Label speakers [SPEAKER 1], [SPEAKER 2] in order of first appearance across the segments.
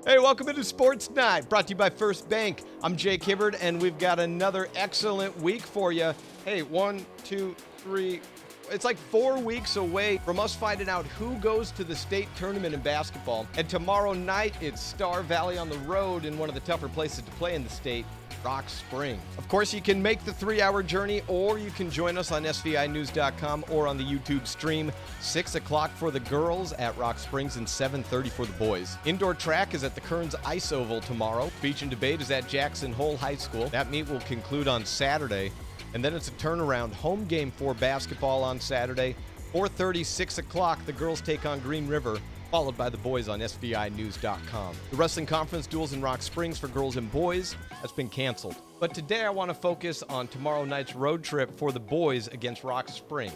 [SPEAKER 1] Hey, welcome into Sports Night, brought to you by First Bank. I'm Jake Hibbard, and we've got another excellent week for you. Hey, 1, 2, 3. It's like 4 weeks away from us finding out who goes to the state tournament in basketball. And tomorrow night, it's Star Valley on the road in one of the tougher places to play in the state, Rock Springs. Of course, you can make the 3-hour journey, or you can join us on SVInews.com or on the YouTube stream. 6 o'clock for the girls at Rock Springs and 7:30 for the boys. Indoor track is at the Kearns Ice Oval tomorrow. Speech and debate is at Jackson Hole High School. That meet will conclude on Saturday. And then it's a turnaround home game for basketball on Saturday. 4:30, 6 o'clock, the girls take on Green River, followed by the boys on SVInews.com. The wrestling conference duels in Rock Springs for girls and boys has been canceled. But today I want to focus on tomorrow night's road trip for the boys against Rock Springs.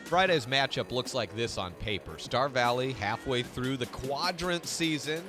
[SPEAKER 1] Friday's matchup looks like this on paper. Star Valley, halfway through the quadrant season,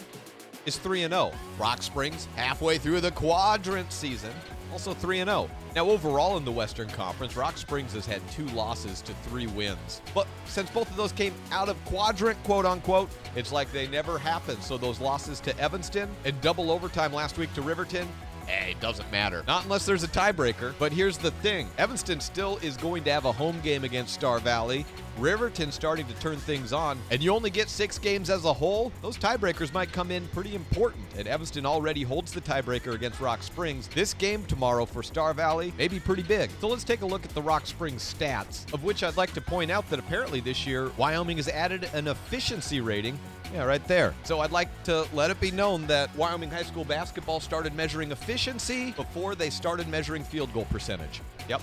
[SPEAKER 1] is 3-0. Rock Springs, halfway through the quadrant season, also 3-0. Now, overall in the Western Conference, Rock Springs has had 2 losses to 3 wins. But since both of those came out of quadrant, quote-unquote, it's like they never happened. So those losses to Evanston and double overtime last week to Riverton, it doesn't matter. Not unless there's a tiebreaker. But here's the thing. Evanston still is going to have a home game against Star Valley. Riverton starting to turn things on, and you only get 6 games as a whole. Those tiebreakers might come in pretty important, and Evanston already holds the tiebreaker against Rock Springs. This game tomorrow for Star Valley may be pretty big. So let's take a look at the Rock Springs stats, of which I'd like to point out that apparently this year, Wyoming has added an efficiency rating. Yeah, right there. So I'd like to let it be known that Wyoming high school basketball started measuring efficiency before they started measuring field goal percentage. Yep.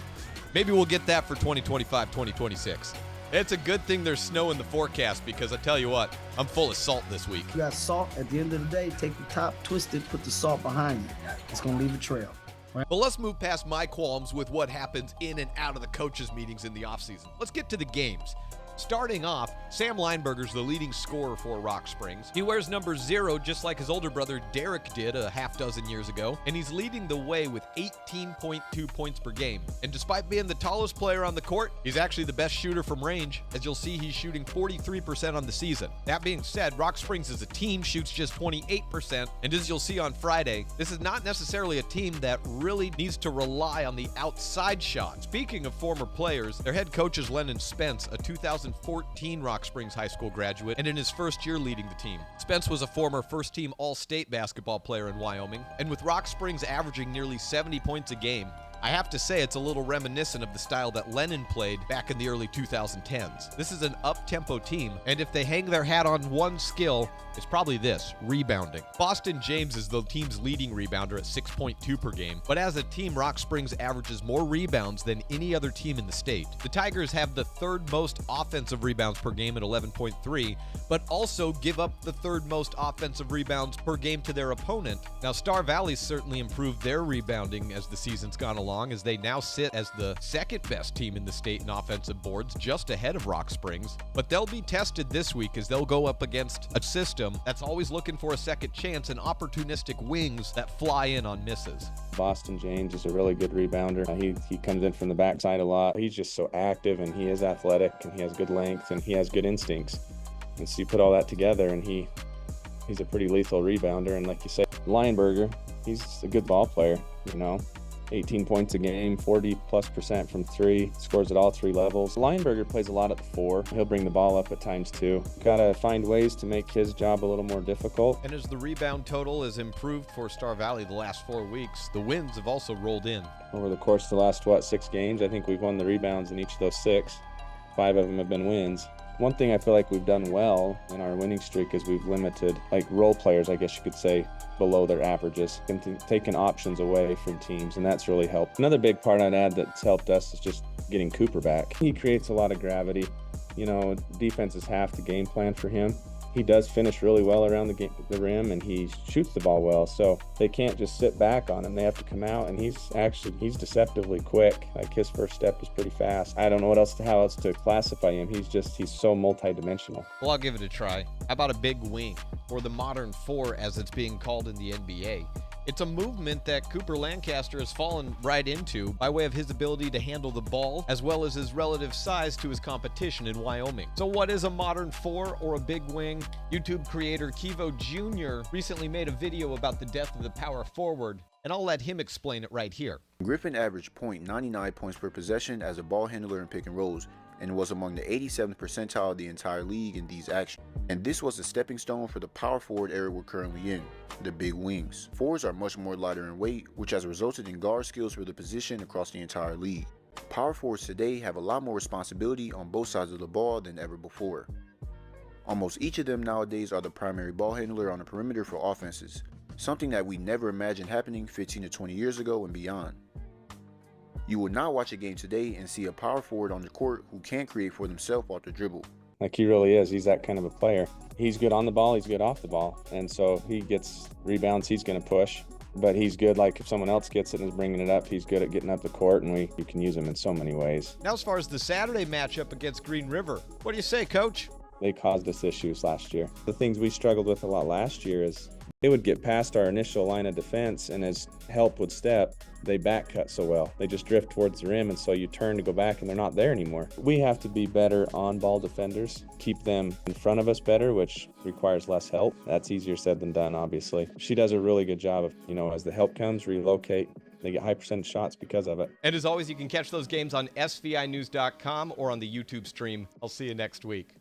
[SPEAKER 1] Maybe we'll get that for 2025, 2026. It's a good thing there's snow in the forecast, because I tell you what, I'm full of salt this week.
[SPEAKER 2] You got salt. At the end of the day, take the top, twist it, put the salt behind you. It's going to leave a trail. Right?
[SPEAKER 1] But let's move past my qualms with what happens in and out of the coaches' meetings in the offseason. Let's get to the games. Starting off, Sam Lineberger's the leading scorer for Rock Springs. He wears number 0 just like his older brother Derek did a half dozen years ago, and he's leading the way with 18.2 points per game. And despite being the tallest player on the court, he's actually the best shooter from range. As you'll see, he's shooting 43% on the season. That being said, Rock Springs as a team shoots just 28%, and as you'll see on Friday, this is not necessarily a team that really needs to rely on the outside shot. Speaking of former players, their head coach is Lennon Spence, a 2014 Rock Springs High School graduate, and in his first year leading the team. Spence was a former first-team All-State basketball player in Wyoming, and with Rock Springs averaging nearly 70 points a game, I have to say it's a little reminiscent of the style that Lennon played back in the early 2010s. This is an up-tempo team, and if they hang their hat on one skill, it's probably this: rebounding. Boston James is the team's leading rebounder at 6.2 per game, but as a team, Rock Springs averages more rebounds than any other team in the state. The Tigers have the 3rd most offensive rebounds per game at 11.3, but also give up the 3rd most offensive rebounds per game to their opponent. Now, Star Valley's certainly improved their rebounding as the season's gone along, as they now sit as the 2nd best team in the state in offensive boards, just ahead of Rock Springs. But they'll be tested this week as they'll go up against a system that's always looking for a second chance and opportunistic wings that fly in on misses.
[SPEAKER 3] Boston James is a really good rebounder. He comes in from the backside a lot. He's just so active, and he is athletic, and he has good length, and he has good instincts. And so you put all that together, and he's a pretty lethal rebounder. And like you said, Lineberger, he's a good ball player, 18 points a game, 40+% from 3, scores at all 3 levels. Lineberger plays a lot at the 4. He'll bring the ball up at times too. Gotta find ways to make his job a little more difficult.
[SPEAKER 1] And as the rebound total has improved for Star Valley the last 4 weeks, the wins have also rolled in.
[SPEAKER 3] Over the course of the last, 6 games, I think we've won the rebounds in each of those 6. 5 of them have been wins. One thing I feel like we've done well in our winning streak is we've limited, role players, I guess you could say, below their averages, and taken options away from teams, and that's really helped. Another big part I'd add that's helped us is just getting Cooper back. He creates a lot of gravity. Defense is half the game plan for him. He does finish really well around the rim, and he shoots the ball well. So they can't just sit back on him. They have to come out, and he's deceptively quick. His first step is pretty fast. I don't know how else to classify him. He's so multi-dimensional.
[SPEAKER 1] Well, I'll give it a try. How about a big wing, or the modern 4 as it's being called in the NBA? It's a movement that Cooper Lancaster has fallen right into by way of his ability to handle the ball, as well as his relative size to his competition in Wyoming. So what is a modern 4 or a big wing? YouTube creator Kivo Jr. recently made a video about the death of the power forward, and I'll let him explain it right here.
[SPEAKER 4] Griffin averaged .99 points per possession as a ball handler in pick and rolls, and was among the 87th percentile of the entire league in these actions. And this was a stepping stone for the power forward era we're currently in, the big wings. Forwards are much more lighter in weight, which has resulted in guard skills for the position across the entire league. Power forwards today have a lot more responsibility on both sides of the ball than ever before. Almost each of them nowadays are the primary ball handler on the perimeter for offenses, something that we never imagined happening 15 to 20 years ago and beyond. You will not watch a game today and see a power forward on the court who can't create for themselves off the dribble.
[SPEAKER 3] Like he really is. He's that kind of a player. He's good on the ball. He's good off the ball. And so he gets rebounds. He's going to push. But he's good, like if someone else gets it and is bringing it up, he's good at getting up the court, and you can use him in so many ways.
[SPEAKER 1] Now, as far as the Saturday matchup against Green River, what do you say, Coach?
[SPEAKER 3] They caused us issues last year. The things we struggled with a lot last year is they would get past our initial line of defense, and as help would step, they back cut so well. They just drift towards the rim, and so you turn to go back, and they're not there anymore. We have to be better on-ball defenders, keep them in front of us better, which requires less help. That's easier said than done, obviously. She does a really good job of, as the help comes, relocate. They get high percentage shots because of it.
[SPEAKER 1] And as always, you can catch those games on SVInews.com or on the YouTube stream. I'll see you next week.